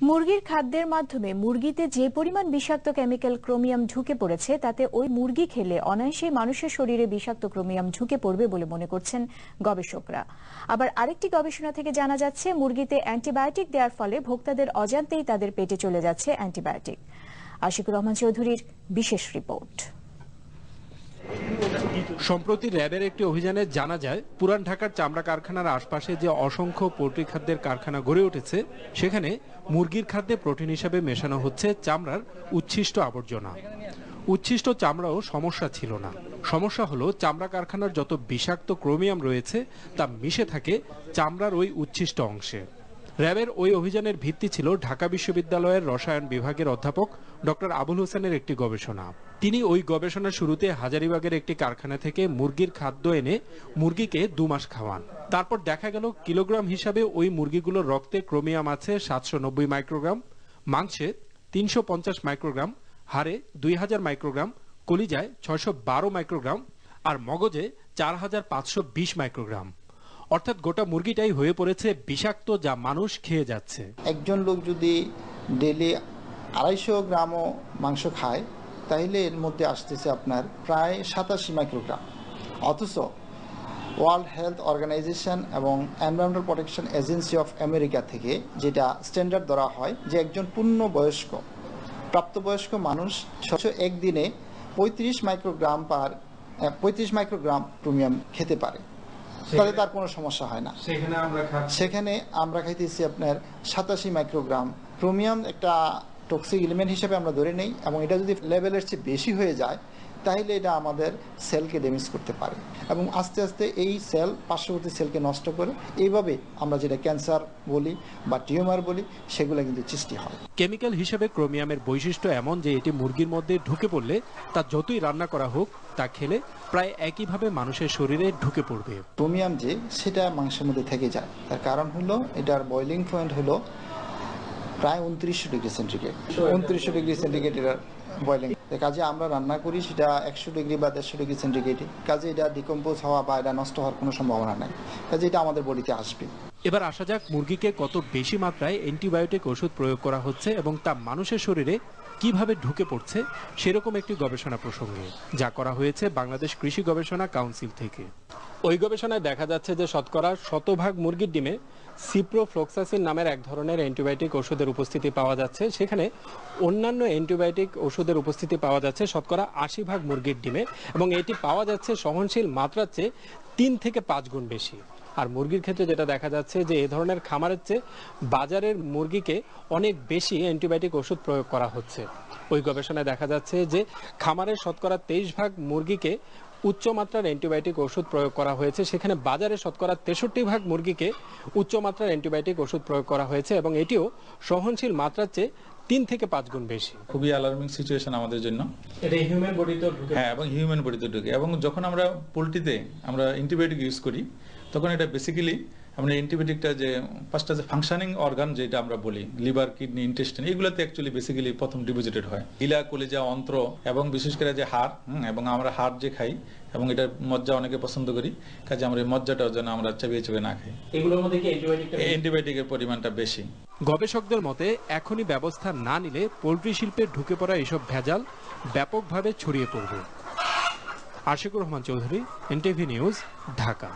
মুরগির খাদ্যের মাধ্যমে মুরগিতে যে পরিমাণ বিষাক্ত কেমিক্যাল ক্রোমিয়াম ঢুকে পড়েছে তাতে ওই মুরগি খেলে অনায়াসেই মানুষের শরীরে বিষাক্ত ক্রোমিয়াম ঢুকে পড়বে বলে মনে করছেন গবেষকরা। আবার আরেকটি গবেষণা থেকে জানা যাচ্ছে মুরগিতে অ্যান্টিবায়োটিক দেওয়ার ফলে ভোক্তাদের অজান্তেই তাদের পেটে চলে যাচ্ছে অ্যান্টিবায়োটিক। আশিকুর রহমান চৌধুরীর বিশেষ রিপোর্ট। সম্প্রতি র্যাবের একটি অভিযানে জানা যায় পুরান ঢাকার চামড়া কারখানার আশপাশে যে অসংখ্য পোল্ট্রি খাদ্যের কারখানা গড়ে উঠেছে সেখানে মুরগির খাদ্যে প্রোটিন হিসেবে মেশানো হচ্ছে চামড়ার উচ্ছিষ্ট আবর্জনা। উচ্ছিষ্ট চামড়াও সমস্যা ছিল না, সমস্যা হলো চামড়া কারখানার যত বিষাক্ত ক্রোমিয়াম রয়েছে তা মিশে থাকে চামড়ার ওই উচ্ছিষ্ট অংশে। র্যাবের ওই অভিযানের ভিত্তি ছিল ঢাকা বিশ্ববিদ্যালয়ের রসায়ন বিভাগের অধ্যাপক ডক্টর আবুল হোসেনের একটি গবেষণা। তিনি ওই গবেষণার শুরুতে হাজারীবাগের একটি কারখানা থেকে মুরগির খাদ্য এনে মুরগিকে 2 মাস খাওয়ান। তারপর দেখা গেল কিলোগ্রাম হিসাবে ওই মুরগিগুলোর রক্তে ক্রোমিয়াম আছে 790 মাইক্রোগ্রাম, মাংসে 350 মাইক্রোগ্রাম, হাড়ে 2000 মাইক্রোগ্রাম, কলিজায় 612 মাইক্রোগ্রাম আর মগজে 4520 মাইক্রোগ্রাম। অর্থাৎ গোটা মুরগিটাই হয়ে পড়েছে বিষাক্ত, যা মানুষ খেয়ে যাচ্ছে। একজন লোক যদি ডেলি 250 গ্রামও মাংস খায় তাহলে এর মধ্যে আসতেছে আপনার প্রায় 87 মাইক্রোগ্রাম। অথচ ওয়ার্ল্ড হেলথ অর্গানাইজেশন এবং environmental protection agency of America থেকে যেটা স্ট্যান্ডার্ড ধরা হয় যে একজন পূর্ণবয়স্ক প্রাপ্তবয়স্ক মানুষ একদিনে 35 মাইক্রোগ্রাম ক্রোমিয়াম খেতে পারে, তাহলে তার কোনো সমস্যা হয় না। সেখানে আমরা খাইতেছি আপনার 87 মাইক্রোগ্রাম ক্রোমিয়াম। একটা টক্সিক এলিমেন্ট হিসেবে আমরা ধরে নেই, এবং এটা যদি লেভেলের চেয়ে বেশি হয়ে যায় তাহলে এটা আমাদের সেলকে ড্যামেজ করতে পারে এবং আস্তে আস্তে এই সেল পার্শ্ববর্তী সেলকে নষ্ট করে। এইভাবে আমরা যেটা ক্যান্সার বলি বা টিউমার বলি সেগুলো কিন্তু সৃষ্টি হয়। কেমিক্যাল হিসেবে ক্রোমিয়ামের বৈশিষ্ট্য এমন যে এটি মুরগির মধ্যে ঢুকে পড়লে তা যতই রান্না করা হোক তা খেলে প্রায় একইভাবে মানুষের শরীরে ঢুকে পড়বে। ক্রোমিয়াম যে সেটা মাংসের মধ্যে থেকে যায়, তার কারণ হলো এটার বয়লিং পয়েন্ট হলো প্রায় 2900 ডিগ্রি সেন্টিগ্রেড। 2900 ডিগ্রি সেন্টিগ্রেড এটার বয়লিং। কাজে আমরা রান্না করি সেটা 100 ডিগ্রি বা 150 ডিগ্রি সেন্টিগ্রেডে। কাজে এটা ডিকম্পোজ হওয়া বা এটা নষ্ট হওয়ার কোনো সম্ভাবনা নাই। কাজে এটা আমাদের বডিতে আসবে। এবার আসা যাক মুরগিকে কত বেশি মাত্রায় অ্যান্টিবায়োটিক ওষুধ প্রয়োগ করা হচ্ছে এবং তা মানুষের শরীরে কিভাবে ঢুকে পড়ছে সেরকম একটি গবেষণা প্রসঙ্গে, যা করা হয়েছে বাংলাদেশ কৃষি গবেষণা কাউন্সিল থেকে। ওই গবেষণায় দেখা যাচ্ছে যে শতকরা 100% মুরগির ডিমে সিপ্রোফ্লক্সাসিন নামের এক ধরনের অ্যান্টিবায়োটিক ওষুধের উপস্থিতি পাওয়া যাচ্ছে। সেখানে অন্যান্য অ্যান্টিবায়োটিক ওষুধের উপস্থিতি পাওয়া যাচ্ছে শতকরা 80% মুরগির ডিমে, এবং এটি পাওয়া যাচ্ছে সহনশীল মাত্রার চেয়ে 3 থেকে 5 গুণ বেশি। আর মুরগির ক্ষেত্রে যেটা দেখা যাচ্ছে যে এ ধরনের খামারের চেয়ে বাজারের মুরগিকে অনেক বেশি অ্যান্টিবায়োটিক ওষুধ প্রয়োগ করা হচ্ছে। ওই গবেষণায় দেখা যাচ্ছে যে খামারের শতকরা 23% মুরগিকে উচ্চমাত্রার অ্যান্টিবায়োটিক ওষুধ প্রয়োগ করা হয়েছে, সেখানে বাজারে শতকরা 63% মুরগিকে উচ্চমাত্রার অ্যান্টিবায়োটিক ওষুধ প্রয়োগ করা হয়েছে, এবং এটিও সহনশীল মাত্রার চেয়ে 3 থেকে 5 গুণ বেশি। খুবই অ্যালার্মিং সিচুয়েশন আমাদের জন্য। এটা হিউম্যান বডিতে ঢুকে, হ্যাঁ, এবং হিউম্যান বডিতে ঢুকে। এবং যখন আমরা পোলট্রিতে আমরা অ্যান্টিবায়োটিক ইউজ করি তখন এটা বেসিক্যালি আমরা অ্যান্টিবায়োটিকটা যে পাঁচটা যে ফাংশনিং অর্গান যেটা আমরা বলি লিভার, কিডনি, ইন্টেস্টাইন, এগুলোতে অ্যাকচুয়ালি বেসিক্যালি প্রথম ডিপোজিটেড হয়। ইলা, কলিজা, অন্ত্র এবং বিশেষ করে যে হাড়, এবং আমরা হাড় যে খাই এবং এটা মজ্জা অনেকে পছন্দ করি, কাজে আমরা এই মজ্জাটাও যেন আমরা চেবিয়ে চেবিয়ে না খাই। এগুলোর মধ্যে কি অ্যান্টিবায়োটিকের পরিমাণটা বেশি। গবেষকদের মতে এখনই ব্যবস্থা না নিলে পোল্ট্রি শিল্পে ঢুকে পড়া এসব ভেজাল ব্যাপকভাবে ছড়িয়ে পড়বে। Ashikur Rahman Chowdhury, NTV news, Dhaka.